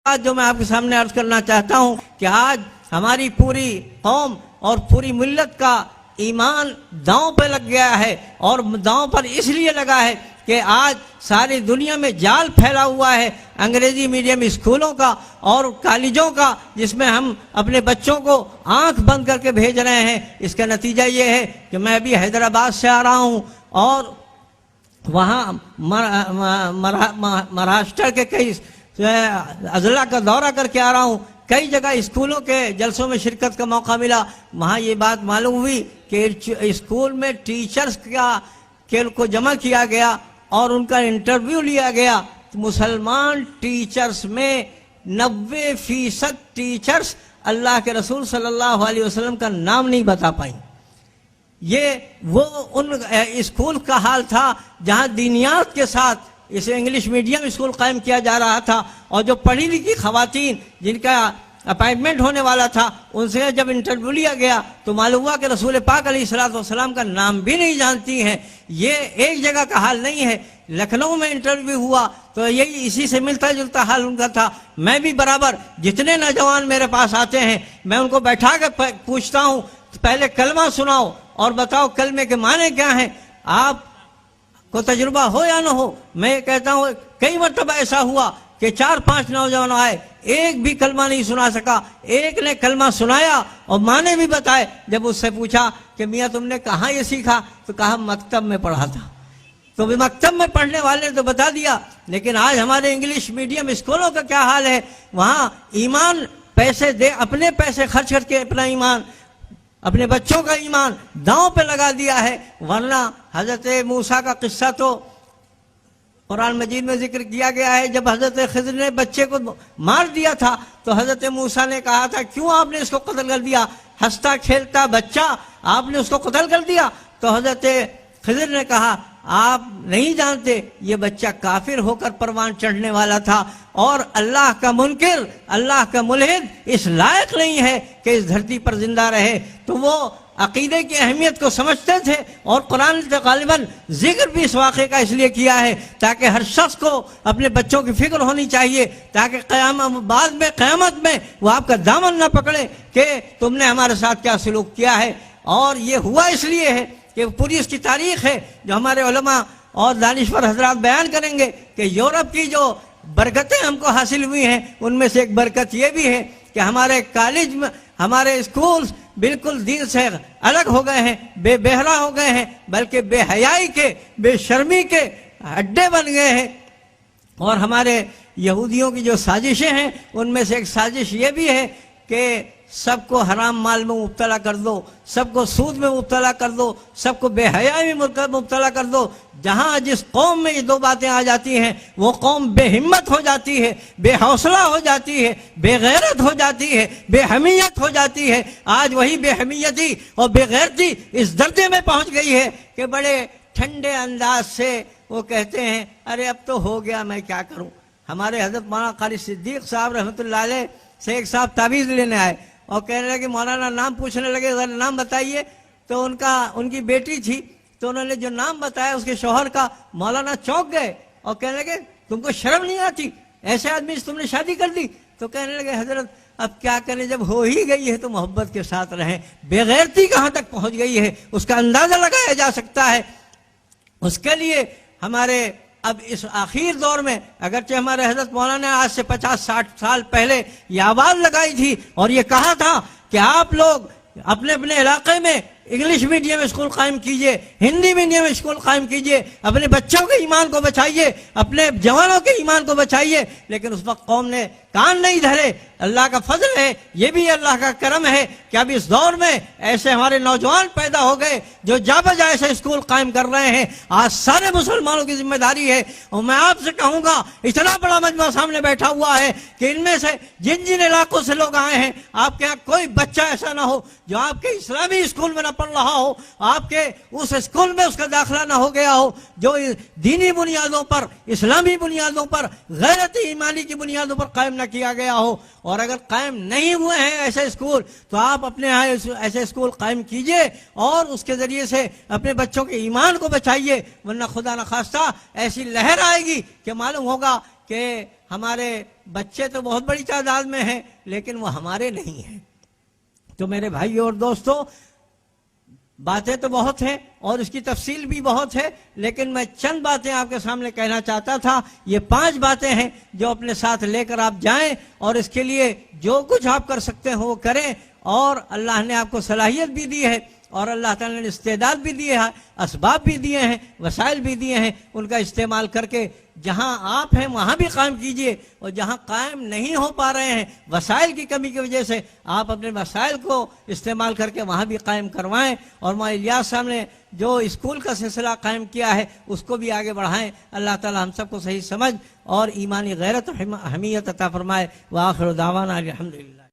बात जो मैं आपके सामने अर्ज करना चाहता हूं कि आज हमारी पूरी कौम और पूरी मिल्लत का ईमान दांव पे लग गया है, और दांव पर इसलिए लगा है कि आज सारी दुनिया में जाल फैला हुआ है अंग्रेजी मीडियम स्कूलों का और कॉलेजों का, जिसमें हम अपने बच्चों को आंख बंद करके भेज रहे हैं। इसका नतीजा ये है कि मैं अभी हैदराबाद से आ रहा हूं और वहाँ महाराष्ट्र के कई अजला का दौरा करके आ रहा हूँ। कई जगह स्कूलों के जलसों में शिरकत का मौका मिला। वहाँ ये बात मालूम हुई कि स्कूल में टीचर्स को जमा किया गया और उनका इंटरव्यू लिया गया। तो मुसलमान टीचर्स में 90% टीचर्स अल्लाह के रसूल सल्लल्लाहु अलैहि वसल्लम का नाम नहीं बता पाई। ये वो उन स्कूल का हाल था जहाँ दीनियात के साथ इसे इंग्लिश मीडियम स्कूल कायम किया जा रहा था, और जो पढ़ी लिखी खवातीन जिनका अपॉइंटमेंट होने वाला था उनसे जब इंटरव्यू लिया गया तो मालूम हुआ कि रसूल पाक अलैहिस्सलाम का नाम भी नहीं जानती हैं। ये एक जगह का हाल नहीं है। लखनऊ में इंटरव्यू हुआ तो यही इसी से मिलता जुलता हाल उनका था। मैं भी बराबर जितने नौजवान मेरे पास आते हैं मैं उनको बैठा कर पूछता हूँ तो पहले कलमा सुनाओ और बताओ कलमे के माने क्या हैं, आप को तजुर्बा हो या ना हो। मैं कहता हूँ कई मरतबा ऐसा हुआ कि 4-5 नौजवान आए, एक भी कलमा नहीं सुना सका। एक ने कलमा सुनाया और माने भी बताए। जब उससे पूछा कि मियाँ तुमने कहाँ ये सीखा, तो कहा मकतब में पढ़ा था। तो भी मकतब में पढ़ने वाले ने तो बता दिया, लेकिन आज हमारे इंग्लिश मीडियम स्कूलों का क्या हाल है। वहाँ ईमान पैसे दे, अपने पैसे खर्च करके अपना ईमान, अपने बच्चों का ईमान दांव पे लगा दिया है। वरना हजरत मूसा का किस्सा तो कुरान मजीद में जिक्र किया गया है। जब हजरत खिज़र ने बच्चे को मार दिया था तो हजरत मूसा ने कहा था क्यों आपने इसको कत्ल कर दिया, हंसता खेलता बच्चा आपने उसको कत्ल कर दिया। तो हजरत खिज़र ने कहा आप नहीं जानते ये बच्चा काफिर होकर परवान चढ़ने वाला था, और अल्लाह का मुनकिर, अल्लाह का मुल्हिद इस लायक नहीं है कि इस धरती पर जिंदा रहे। तो वो अकीदे की अहमियत को समझते थे, और कुरान ने गालिबन जिक्र भी इस वाक़े का इसलिए किया है ताकि हर शख्स को अपने बच्चों की फिक्र होनी चाहिए, ताकि बाद में क़यामत में वो आपका दामन न पकड़े कि तुमने हमारे साथ क्या सलूक किया है। और ये हुआ इसलिए है कि पूरी इसकी तारीख है जो हमारे उलमा और दानिश्वर हजरात बयान करेंगे कि यूरोप की जो बरकतें हमको हासिल हुई हैं उनमें से एक बरकत ये भी है कि हमारे कॉलेज में, हमारे स्कूल्स बिल्कुल दीन से अलग हो गए हैं, बेबहरा हो गए हैं, बल्कि बेहयाई के, बेशर्मी के अड्डे बन गए हैं। और हमारे यहूदियों की जो साजिशें हैं उनमें से एक साजिश ये भी है कि सबको हराम माल में मुब्तला कर दो, सबको सूद में मुब्तला कर दो, सबको बेहयाई में मुब्तला कर दो। जहाँ जिस कौम में ये दो बातें आ जाती हैं वो कौम बेहिम्मत हो जाती है, बेहौसला हो जाती है, बेगैरत हो जाती है, बेहमियत हो जाती है। आज वही बेहमियती और बेगैरती इस दर्जे में पहुँच गई है कि बड़े ठंडे अंदाज से वो कहते हैं अरे अब तो हो गया, मैं क्या करूँ। हमारे हजरत मौलाना क़ारी सिद्दीक़ साहब रहमतुल्लाह अलैह से एक साहब तावीज़ लेने आए और कहने लगे मौलाना नाम पूछने लगे, अगर नाम बताइए। तो उनकी बेटी थी, तो उन्होंने जो नाम बताया उसके शौहर का, मौलाना चौंक गए और कहने लगे तुमको शर्म नहीं आती, ऐसे आदमी से तुमने शादी कर दी। तो कहने लगे हजरत अब क्या करें, जब हो ही गई है तो मोहब्बत के साथ रहें। बेगैरती कहाँ तक पहुँच गई है उसका अंदाज़ा लगाया जा सकता है। उसके लिए हमारे अब इस आखिर दौर में, अगरचे हमारे हजरत मौलाना ने आज से 50-60 साल पहले ये आवाज़ लगाई थी और ये कहा था कि आप लोग अपने अपने इलाके में इंग्लिश मीडियम स्कूल कायम कीजिए, हिंदी मीडियम स्कूल कायम कीजिए, अपने बच्चों के ईमान को बचाइए, अपने जवानों के ईमान को बचाइए। लेकिन उस वक्त कौम ने कान नहीं धरे। अल्लाह का फजल है, ये भी अल्लाह का करम है कि अब इस दौर में ऐसे हमारे नौजवान पैदा हो गए जो जा बजा ऐसे स्कूल कायम कर रहे हैं। आज सारे मुसलमानों की जिम्मेदारी है। और मैं आपसे कहूँगा, इतना बड़ा मजमा सामने बैठा हुआ है कि इनमें से जिन जिन इलाकों से लोग आए हैं, आपके यहाँ कोई बच्चा ऐसा ना हो जो आपके इस्लामी स्कूल में न पढ़ रहा हो, आपके उस स्कूल में उसका दाखिला ना हो गया हो जो दीनी बुनियादों पर, इस्लामी बुनियादों पर, गैरत ईमानी की बुनियादों पर कायम न किया गया हो। और अगर कायम नहीं हुए हैं ऐसे स्कूल तो आप अपने यहाँ ऐसे स्कूल कायम कीजिए और उसके जरिए से अपने बच्चों के ईमान को बचाइए। वरना खुदा न खास्ता ऐसी लहर आएगी कि मालूम होगा कि हमारे बच्चे तो बहुत बड़ी तादाद में हैं लेकिन वो हमारे नहीं हैं। तो मेरे भाइयों और दोस्तों, बातें तो बहुत हैं और इसकी तफसील भी बहुत है, लेकिन मैं चंद बातें आपके सामने कहना चाहता था। ये 5 बातें हैं जो अपने साथ लेकर आप जाएं और इसके लिए जो कुछ आप कर सकते हो वो करें। और अल्लाह ने आपको सलाहियत भी दी है और अल्लाह ताला ने इस्तेदाद भी दिए हैं, असबाब भी दिए हैं, वसाइल भी दिए हैं। उनका इस्तेमाल करके जहां आप हैं वहां भी कायम कीजिए, और जहां कायम नहीं हो पा रहे हैं वसाइल की कमी की वजह से, आप अपने वसाइल को इस्तेमाल करके वहां भी कायम करवाएं। और मौलाना इलियास साहब ने जो स्कूल का सिलसिला कायम किया है उसको भी आगे बढ़ाएं। अल्लाह ताला हम सबको सही समझ और ईमानी गैरत और हमीयत अता फरमाए। व आखिर दावाना अल्हम्दुलिल्लाह।